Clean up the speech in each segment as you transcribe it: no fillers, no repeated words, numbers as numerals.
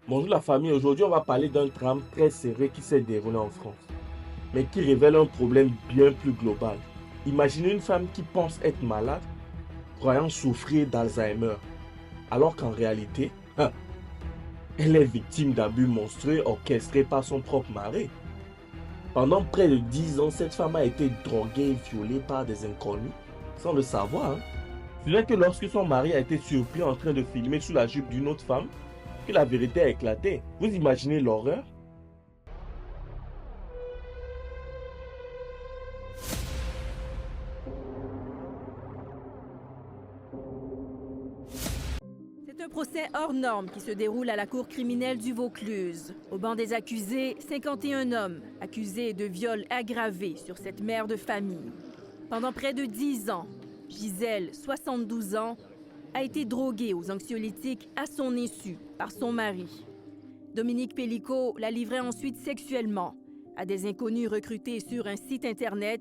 Bonjour la famille, aujourd'hui on va parler d'un drame très sérieux qui s'est déroulé en France, mais qui révèle un problème bien plus global. Imaginez une femme qui pense être malade, croyant souffrir d'Alzheimer, alors qu'en réalité, elle est victime d'abus monstrueux orchestrés par son propre mari. Pendant près de 10 ans, cette femme a été droguée et violée par des inconnus, sans le savoir. Ce n'est que lorsque son mari a été surpris en train de filmer sous la jupe d'une autre femme que la vérité a éclaté. Vous imaginez l'horreur? C'est un procès hors norme qui se déroule à la cour criminelle du Vaucluse. Au banc des accusés, 51 hommes accusés de viol aggravé sur cette mère de famille. Pendant près de 10 ans, Gisèle, 72 ans, a été droguée aux anxiolytiques à son insu par son mari. Dominique Pellicot la livrait ensuite sexuellement à des inconnus recrutés sur un site Internet,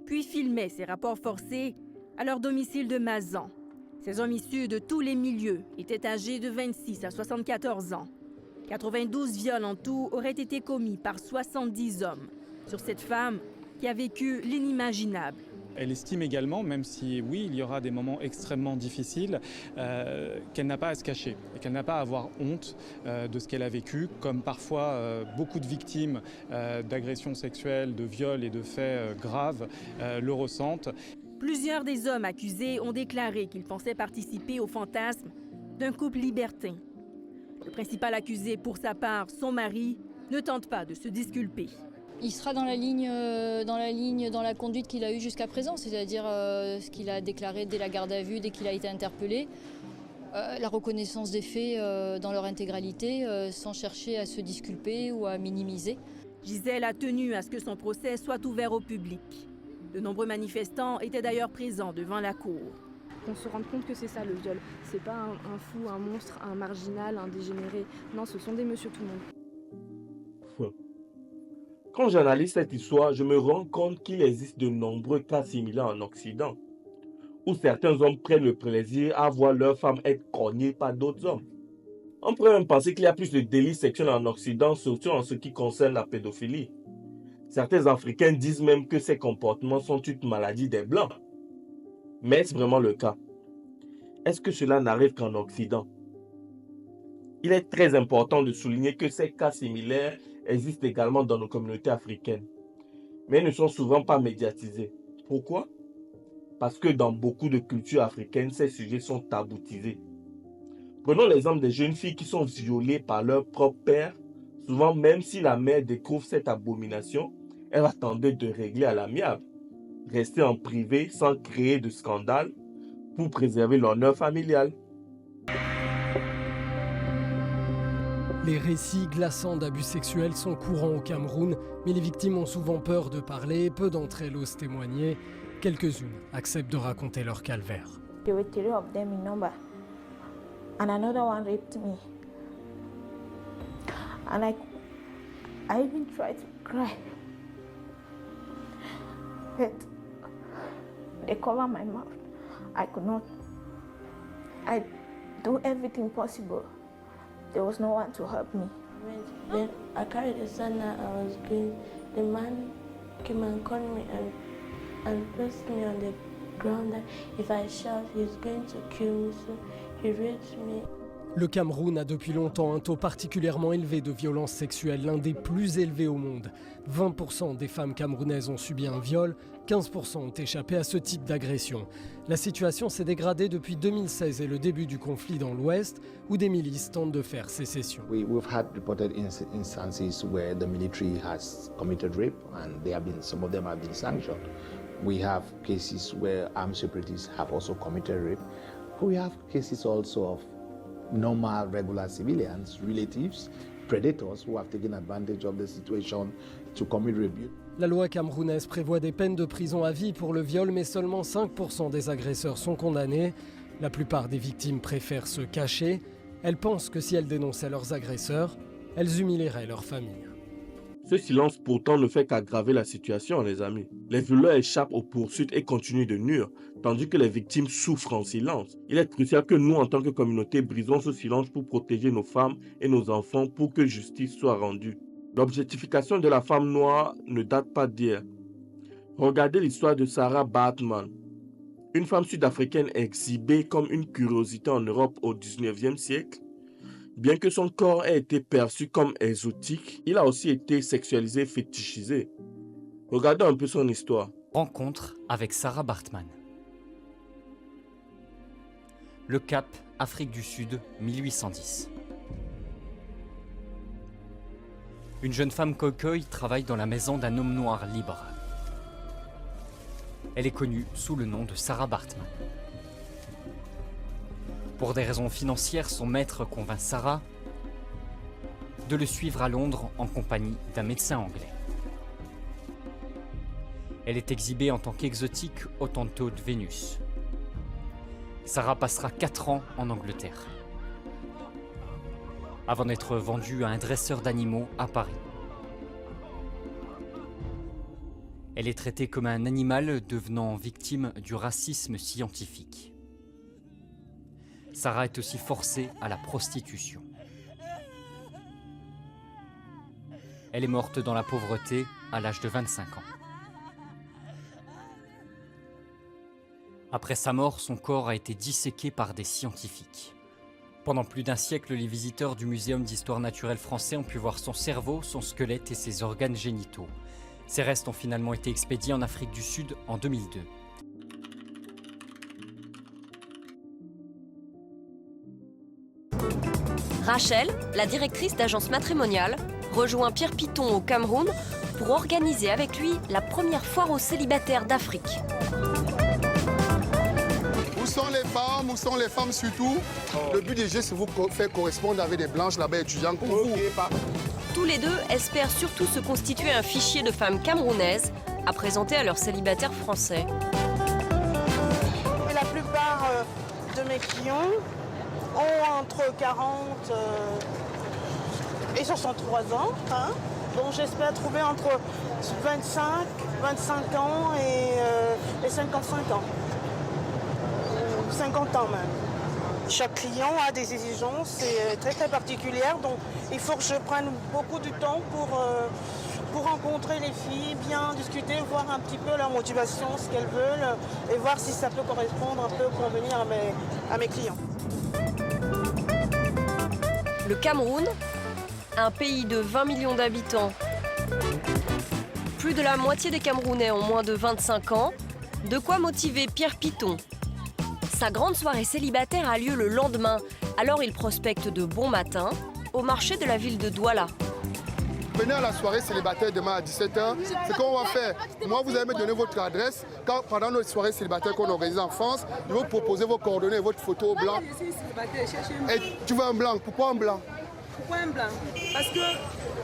puis filmait ses rapports forcés à leur domicile de Mazan. Ces hommes issus de tous les milieux étaient âgés de 26 à 74 ans. 92 viols en tout auraient été commis par 70 hommes sur cette femme qui a vécu l'inimaginable. Elle estime également, même si oui, il y aura des moments extrêmement difficiles, qu'elle n'a pas à se cacher et qu'elle n'a pas à avoir honte de ce qu'elle a vécu, comme parfois beaucoup de victimes d'agressions sexuelles, de viols et de faits graves le ressentent. Plusieurs des hommes accusés ont déclaré qu'ils pensaient participer au fantasme d'un couple libertin. Le principal accusé, pour sa part, son mari, ne tente pas de se disculper. Il sera dans la conduite qu'il a eue jusqu'à présent, c'est-à-dire ce qu'il a déclaré dès la garde à vue, dès qu'il a été interpellé. La reconnaissance des faits dans leur intégralité, sans chercher à se disculper ou à minimiser. Gisèle a tenu à ce que son procès soit ouvert au public. De nombreux manifestants étaient d'ailleurs présents devant la cour. Qu'on se rende compte que c'est ça le viol. C'est pas un fou, un monstre, un marginal, un dégénéré. Non, ce sont des monsieur tout le monde. Quand j'analyse cette histoire, je me rends compte qu'il existe de nombreux cas similaires en Occident, où certains hommes prennent le plaisir à voir leur femme être cognée par d'autres hommes. On pourrait même penser qu'il y a plus de délits sexuels en Occident, surtout en ce qui concerne la pédophilie. Certains Africains disent même que ces comportements sont une maladie des Blancs. Mais est-ce vraiment le cas? Est-ce que cela n'arrive qu'en Occident? Il est très important de souligner que ces cas similaires existent également dans nos communautés africaines, mais ne sont souvent pas médiatisés. Pourquoi? Parce que dans beaucoup de cultures africaines, ces sujets sont taboutisés. Prenons l'exemple des jeunes filles qui sont violées par leur propre père. Souvent, même si la mère découvre cette abomination, elle va tenter de régler à l'amiable, rester en privé sans créer de scandale pour préserver l'honneur familial. Les récits glaçants d'abus sexuels sont courants au Cameroun, mais les victimes ont souvent peur de parler, peu d'entre elles osent témoigner. Quelques-unes acceptent de raconter leur calvaire. There were three of them in number, and another one raped me. And I even tried to cry, but they covered my mouth. I could not. I do everything possible. There was no one to help me. When I carried the son I was going, the man came and caught me and pressed me on the ground that if I shout, he's going to kill me. So he raped me. Le Cameroun a depuis longtemps un taux particulièrement élevé de violences sexuelles, l'un des plus élevés au monde. 20% des femmes camerounaises ont subi un viol, 15% ont échappé à ce type d'agression. La situation s'est dégradée depuis 2016 et le début du conflit dans l'Ouest, où des milices tentent de faire sécession. We've had reported instances where the military has committed rape and some of them have been sanctioned. We have cases where armed separatists have also committed rape. We have cases also of normal, regular civilians, relatives, predators who have taken advantage of the situation to commit rape. La loi camerounaise prévoit des peines de prison à vie pour le viol, mais seulement 5% des agresseurs sont condamnés. La plupart des victimes préfèrent se cacher. Elles pensent que si elles dénonçaient leurs agresseurs, elles humilieraient leur famille. Ce silence pourtant ne fait qu'aggraver la situation, les amis. Les violeurs échappent aux poursuites et continuent de nuire, tandis que les victimes souffrent en silence. Il est crucial que nous, en tant que communauté, brisons ce silence pour protéger nos femmes et nos enfants pour que justice soit rendue. L'objectification de la femme noire ne date pas d'hier. Regardez l'histoire de Sarah Baartman, une femme sud-africaine exhibée comme une curiosité en Europe au 19e siècle. Bien que son corps ait été perçu comme exotique, il a aussi été sexualisé et fétichisé. Regardez un peu son histoire. Rencontre avec Sarah Baartman. Le Cap, Afrique du Sud, 1810. Une jeune femme Khoikhoi travaille dans la maison d'un homme noir libre. Elle est connue sous le nom de Sarah Baartman. Pour des raisons financières, son maître convainc Sarah de le suivre à Londres en compagnie d'un médecin anglais. Elle est exhibée en tant qu'exotique au Tantôt de Vénus. Sarah passera 4 ans en Angleterre, avant d'être vendue à un dresseur d'animaux à Paris. Elle est traitée comme un animal devenant victime du racisme scientifique. Sarah est aussi forcée à la prostitution. Elle est morte dans la pauvreté à l'âge de 25 ans. Après sa mort, son corps a été disséqué par des scientifiques. Pendant plus d'un siècle, les visiteurs du Muséum d'histoire naturelle français ont pu voir son cerveau, son squelette et ses organes génitaux. Ses restes ont finalement été expédiés en Afrique du Sud en 2002. Rachel, la directrice d'agence matrimoniale, rejoint Pierre Piton au Cameroun pour organiser avec lui la première foire aux célibataires d'Afrique. Où sont les femmes? Où sont les femmes surtout? Le but déjà, c'est vous faire correspondre avec des blanches là-bas étudiants comme vous. Tous les deux espèrent surtout se constituer un fichier de femmes camerounaises à présenter à leurs célibataires français. La plupart de mes clients ont entre 40 et 63 ans. Donc j'espère trouver entre 25 ans et 55 ans. 50 ans même. Chaque client a des exigences très très particulières, donc il faut que je prenne beaucoup de temps pour rencontrer les filles, bien discuter, voir un petit peu leur motivation, ce qu'elles veulent, et voir si ça peut correspondre, un peu convenir à mes clients. Le Cameroun, un pays de 20 millions d'habitants. Plus de la moitié des Camerounais ont moins de 25 ans. De quoi motiver Pierre Piton. Sa grande soirée célibataire a lieu le lendemain, alors il prospecte de bon matin au marché de la ville de Douala. Venez à la soirée célibataire demain à 17h. C'est qu'on va faire. Moi, vous allez me donner votre adresse. Pendant notre soirée célibataire qu'on organise en France, je vais vous proposer vos coordonnées et votre photo blanc. Et tu veux un blanc? Pourquoi un blanc? Pourquoi un blanc? Parce que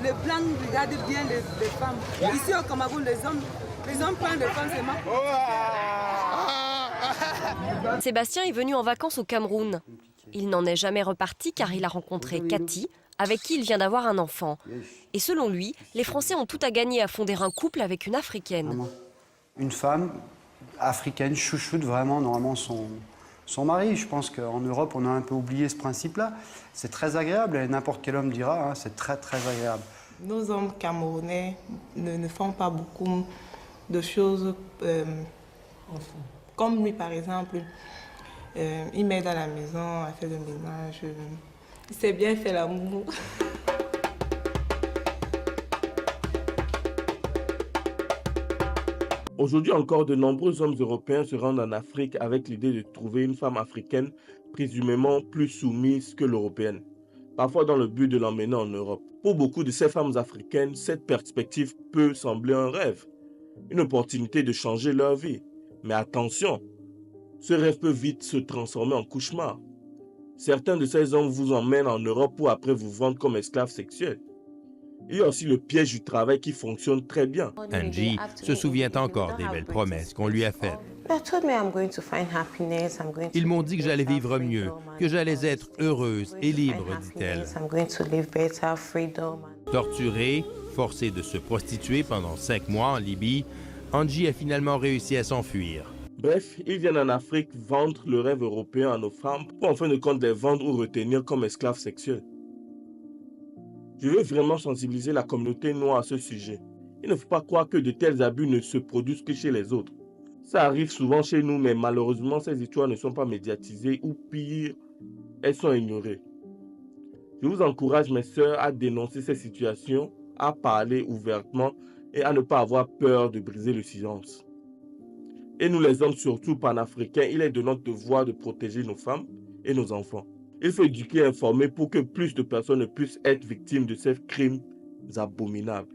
les blancs regardent bien les femmes. Ici au Cameroun, les hommes prennent les femmes seulement. Sébastien est venu en vacances au Cameroun. Il n'en est jamais reparti car il a rencontré Cathy, avec qui il vient d'avoir un enfant. Et selon lui, les Français ont tout à gagner à fonder un couple avec une Africaine. Une femme africaine chouchoute vraiment normalement son mari. Je pense qu'en Europe, on a un peu oublié ce principe-là. C'est très agréable, et n'importe quel homme dira, c'est très très agréable. Nos hommes camerounais ne font pas beaucoup de choses comme lui par exemple. Il m'aide à la maison, à faire le ménage. Il sait bien faire l'amour. Aujourd'hui encore, de nombreux hommes européens se rendent en Afrique avec l'idée de trouver une femme africaine présumément plus soumise que l'européenne, parfois dans le but de l'emmener en Europe. Pour beaucoup de ces femmes africaines, cette perspective peut sembler un rêve, une opportunité de changer leur vie. Mais attention, ce rêve peut vite se transformer en cauchemar. Certains de ces hommes vous emmènent en Europe pour après vous vendre comme esclaves sexuels. Il y a aussi le piège du travail qui fonctionne très bien. Angie se souvient encore des belles promesses qu'on lui a faites. Ils m'ont dit que j'allais vivre mieux, que j'allais être heureuse et libre, dit-elle. Torturée, forcée de se prostituer pendant 5 mois en Libye, Angie a finalement réussi à s'enfuir. Bref, ils viennent en Afrique vendre le rêve européen à nos femmes pour en fin de compte les vendre ou retenir comme esclaves sexuels. Je veux vraiment sensibiliser la communauté noire à ce sujet. Il ne faut pas croire que de tels abus ne se produisent que chez les autres. Ça arrive souvent chez nous, mais malheureusement, ces histoires ne sont pas médiatisées ou pire, elles sont ignorées. Je vous encourage, mes sœurs, à dénoncer ces situations, à parler ouvertement et à ne pas avoir peur de briser le silence. Et nous les hommes, surtout panafricains, il est de notre devoir de protéger nos femmes et nos enfants. Il faut éduquer et informer pour que plus de personnes puissent être victimes de ces crimes abominables.